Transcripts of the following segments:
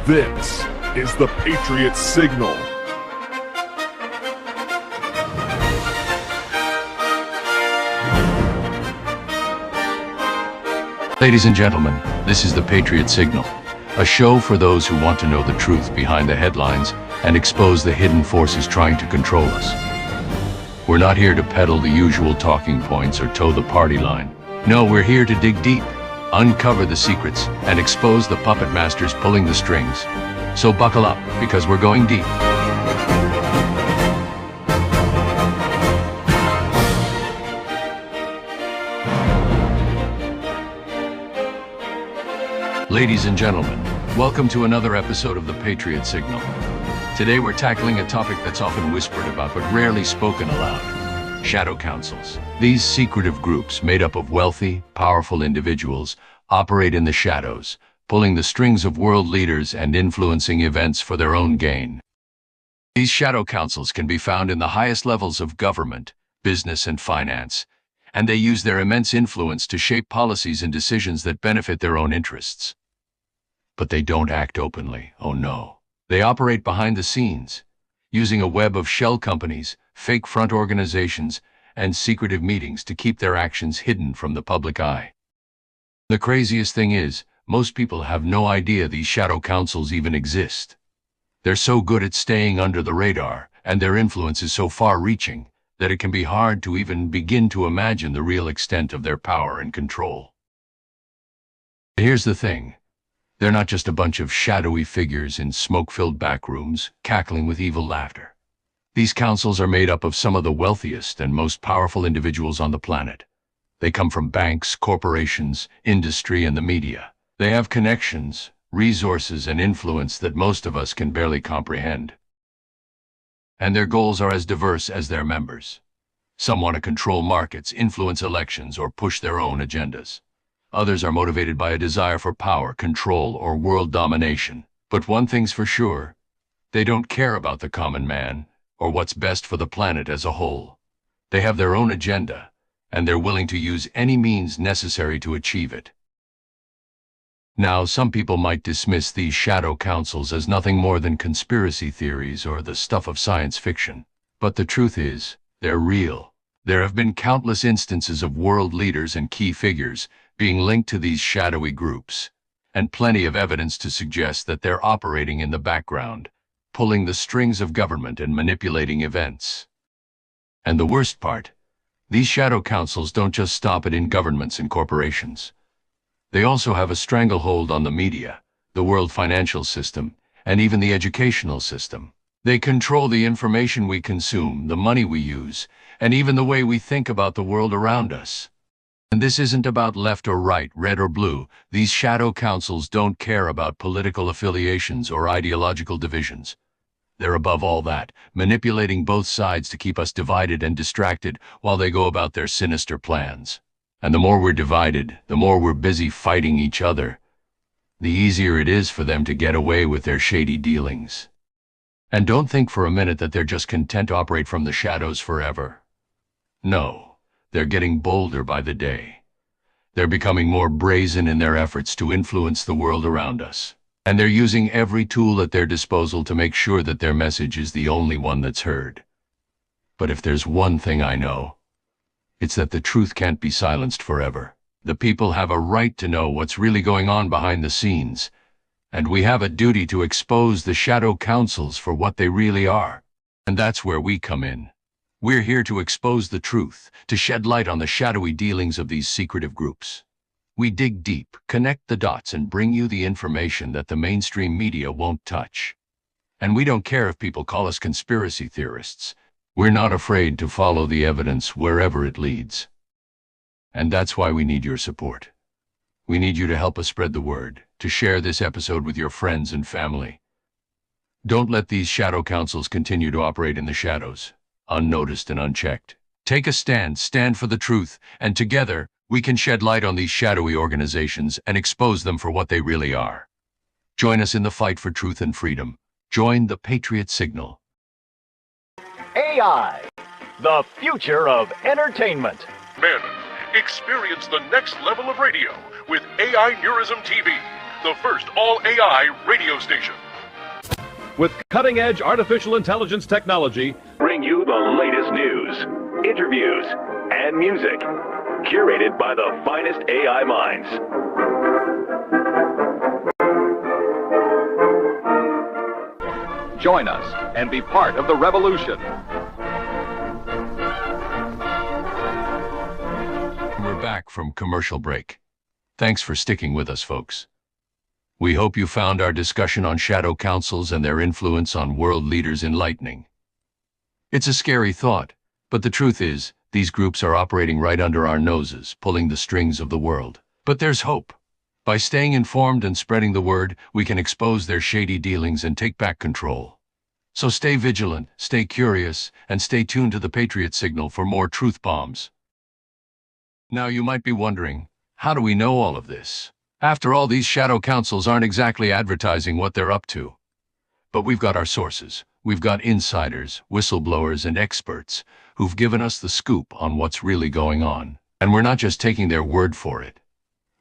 This is the Patriot Signal. Ladies and gentlemen, this is the Patriot Signal, a show for those who want to know the truth behind the headlines and expose the hidden forces trying to control us. We're not here to peddle the usual talking points or toe the party line. No, we're here to dig deep, uncover the secrets, and expose the puppet masters pulling the strings. So buckle up, because we're going deep. Ladies and gentlemen, welcome to another episode of the Patriot Signal. Today we're tackling a topic that's often whispered about but rarely spoken aloud. Shadow councils. These secretive groups, made up of wealthy, powerful individuals, operate in the shadows, pulling the strings of world leaders and influencing events for their own gain. These shadow councils can be found in the highest levels of government, business, and finance, and they use their immense influence to shape policies and decisions that benefit their own interests. But they don't act openly, oh no. They operate behind the scenes, using a web of shell companies, fake front organizations, and secretive meetings to keep their actions hidden from the public eye. The craziest thing is, most people have no idea these shadow councils even exist. They're so good at staying under the radar, and their influence is so far-reaching, that it can be hard to even begin to imagine the real extent of their power and control. Here's the thing. They're not just a bunch of shadowy figures in smoke-filled back rooms, cackling with evil laughter. These councils are made up of some of the wealthiest and most powerful individuals on the planet. They come from banks, corporations, industry, and the media. They have connections, resources, and influence that most of us can barely comprehend. And their goals are as diverse as their members. Some want to control markets, influence elections, or push their own agendas. Others are motivated by a desire for power, control, or world domination. But one thing's for sure, they don't care about the common man, or what's best for the planet as a whole. They have their own agenda, and they're willing to use any means necessary to achieve it. Now, some people might dismiss these shadow councils as nothing more than conspiracy theories or the stuff of science fiction. But the truth is, they're real. There have been countless instances of world leaders and key figures being linked to these shadowy groups, and plenty of evidence to suggest that they're operating in the background, pulling the strings of government and manipulating events. And the worst part, these shadow councils don't just stop in governments and corporations. They also have a stranglehold on the media, the world financial system, and even the educational system. They control the information we consume, the money we use, and even the way we think about the world around us. And this isn't about left or right, red or blue. These shadow councils don't care about political affiliations or ideological divisions. They're above all that, manipulating both sides to keep us divided and distracted while they go about their sinister plans. And the more we're divided, the more we're busy fighting each other, the easier it is for them to get away with their shady dealings. And don't think for a minute that they're just content to operate from the shadows forever. No, they're getting bolder by the day. They're becoming more brazen in their efforts to influence the world around us. And they're using every tool at their disposal to make sure that their message is the only one that's heard. But if there's one thing I know, it's that the truth can't be silenced forever. The people have a right to know what's really going on behind the scenes, and we have a duty to expose the shadow councils for what they really are. And that's where we come in. We're here to expose the truth, to shed light on the shadowy dealings of these secretive groups. We dig deep, connect the dots, and bring you the information that the mainstream media won't touch. And we don't care if people call us conspiracy theorists. We're not afraid to follow the evidence wherever it leads. And that's why we need your support. We need you to help us spread the word, to share this episode with your friends and family. Don't let these shadow councils continue to operate in the shadows, unnoticed and unchecked. Take a stand for the truth, and together, we can shed light on these shadowy organizations and expose them for what they really are. Join us in the fight for truth and freedom. Join the Patriot Signal. AI, the future of entertainment. Men, experience the next level of radio with AINEURISMTV, the first all-AI radio station. With cutting-edge artificial intelligence technology, Bring you the latest news, interviews, and music. Curated by the finest AI minds. Join us and be part of the revolution. We're back from commercial break. Thanks for sticking with us, folks. We hope you found our discussion on shadow councils and their influence on world leaders enlightening. It's a scary thought, but the truth is, these groups are operating right under our noses, pulling the strings of the world. But there's hope. By staying informed and spreading the word, we can expose their shady dealings and take back control. So stay vigilant, stay curious, and stay tuned to the Patriot Signal for more truth bombs. Now you might be wondering, how do we know all of this? After all, these shadow councils aren't exactly advertising what they're up to. But we've got our sources. We've got insiders, whistleblowers, and experts who've given us the scoop on what's really going on. And we're not just taking their word for it.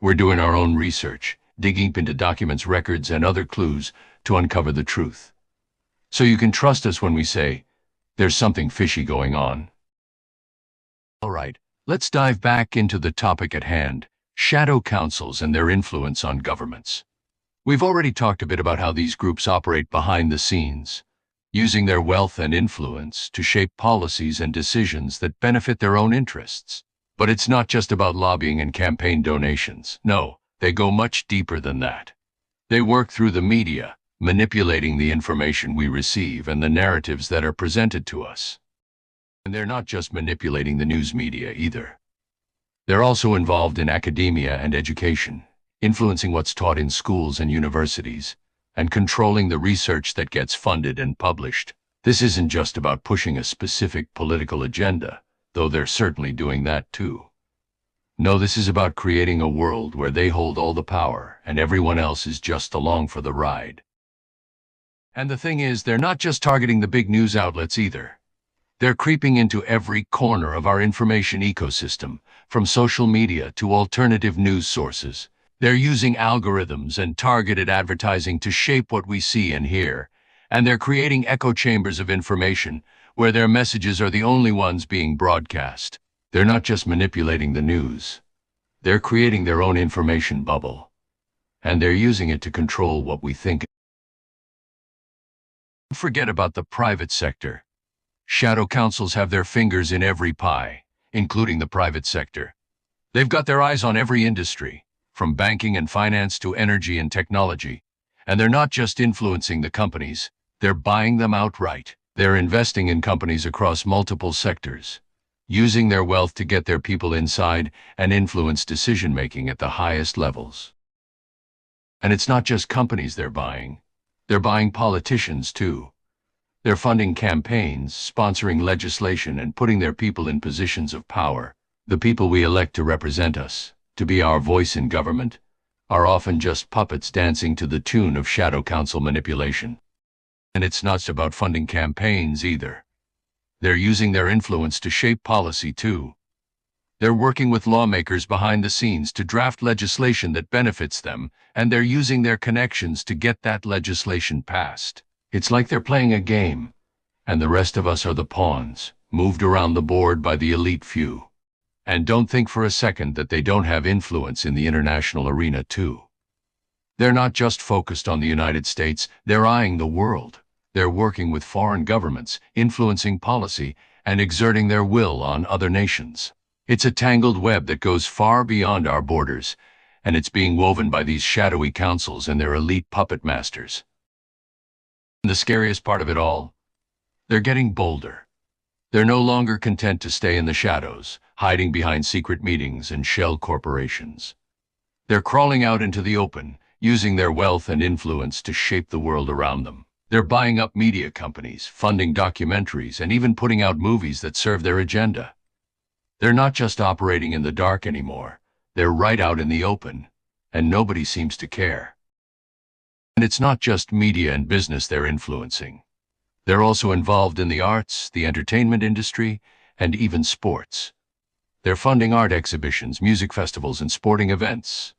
We're doing our own research, digging into documents, records, and other clues to uncover the truth. So you can trust us when we say, there's something fishy going on. All right, let's dive back into the topic at hand, shadow councils and their influence on governments. We've already talked a bit about how these groups operate behind the scenes, using their wealth and influence to shape policies and decisions that benefit their own interests. But it's not just about lobbying and campaign donations. No, they go much deeper than that. They work through the media, manipulating the information we receive and the narratives that are presented to us. And they're not just manipulating the news media either. They're also involved in academia and education, influencing what's taught in schools and universities, and controlling the research that gets funded and published. This isn't just about pushing a specific political agenda, though they're certainly doing that too. No, this is about creating a world where they hold all the power and everyone else is just along for the ride. And the thing is, they're not just targeting the big news outlets either. They're creeping into every corner of our information ecosystem, from social media to alternative news sources. They're using algorithms and targeted advertising to shape what we see and hear, and they're creating echo chambers of information where their messages are the only ones being broadcast. They're not just manipulating the news. They're creating their own information bubble, and they're using it to control what we think. Don't forget about the private sector. Shadow councils have their fingers in every pie, including the private sector. They've got their eyes on every industry, from banking and finance to energy and technology. And they're not just influencing the companies, they're buying them outright. They're investing in companies across multiple sectors, using their wealth to get their people inside and influence decision-making at the highest levels. And it's not just companies they're buying politicians too. They're funding campaigns, sponsoring legislation, and putting their people in positions of power. The people we elect to represent us, to be our voice in government, are often just puppets dancing to the tune of shadow council manipulation. And it's not about funding campaigns either. They're using their influence to shape policy too. They're working with lawmakers behind the scenes to draft legislation that benefits them, and they're using their connections to get that legislation passed. It's like they're playing a game, and the rest of us are the pawns, moved around the board by the elite few. And don't think for a second that they don't have influence in the international arena too. They're not just focused on the United States, they're eyeing the world. They're working with foreign governments, influencing policy, and exerting their will on other nations. It's a tangled web that goes far beyond our borders, and it's being woven by these shadowy councils and their elite puppet masters. And the scariest part of it all, they're getting bolder. They're no longer content to stay in the shadows, hiding behind secret meetings and shell corporations. They're crawling out into the open, using their wealth and influence to shape the world around them. They're buying up media companies, funding documentaries, and even putting out movies that serve their agenda. They're not just operating in the dark anymore. They're right out in the open, and nobody seems to care. And it's not just media and business they're influencing. They're also involved in the arts, the entertainment industry, and even sports. They're funding art exhibitions, music festivals, and sporting events.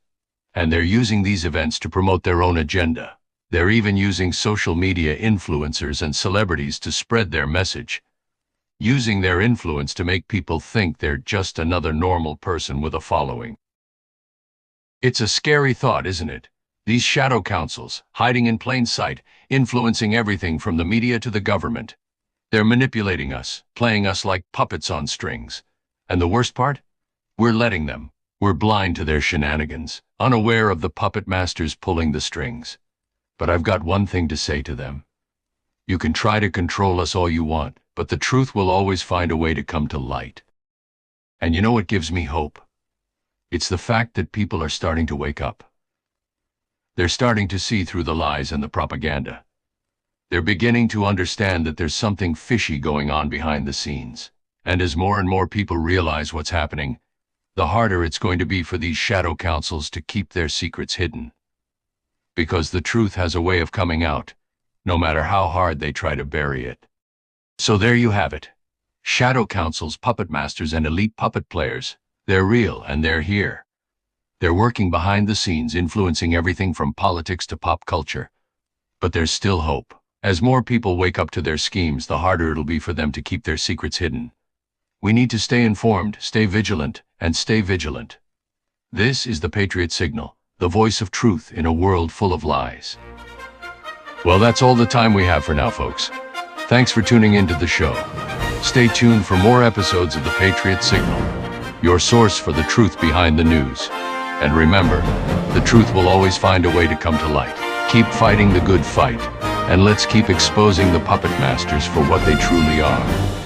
And they're using these events to promote their own agenda. They're even using social media influencers and celebrities to spread their message, using their influence to make people think they're just another normal person with a following. It's a scary thought, isn't it? These shadow councils, hiding in plain sight, influencing everything from the media to the government. They're manipulating us, playing us like puppets on strings. And the worst part? We're letting them. We're blind to their shenanigans, unaware of the puppet masters pulling the strings. But I've got one thing to say to them. You can try to control us all you want, but the truth will always find a way to come to light. And you know what gives me hope? It's the fact that people are starting to wake up. They're starting to see through the lies and the propaganda. They're beginning to understand that there's something fishy going on behind the scenes. And as more and more people realize what's happening, the harder it's going to be for these shadow councils to keep their secrets hidden. Because the truth has a way of coming out, no matter how hard they try to bury it. So there you have it. Shadow councils, puppet masters, and elite puppet players. They're real and they're here. They're working behind the scenes, influencing everything from politics to pop culture. But there's still hope. As more people wake up to their schemes, the harder it'll be for them to keep their secrets hidden. We need to stay informed, stay vigilant, and stay vigilant. This is the Patriot Signal, the voice of truth in a world full of lies. Well, that's all the time we have for now, folks. Thanks for tuning into the show. Stay tuned for more episodes of the Patriot Signal, your source for the truth behind the news. And remember, the truth will always find a way to come to light. Keep fighting the good fight, and let's keep exposing the puppet masters for what they truly are.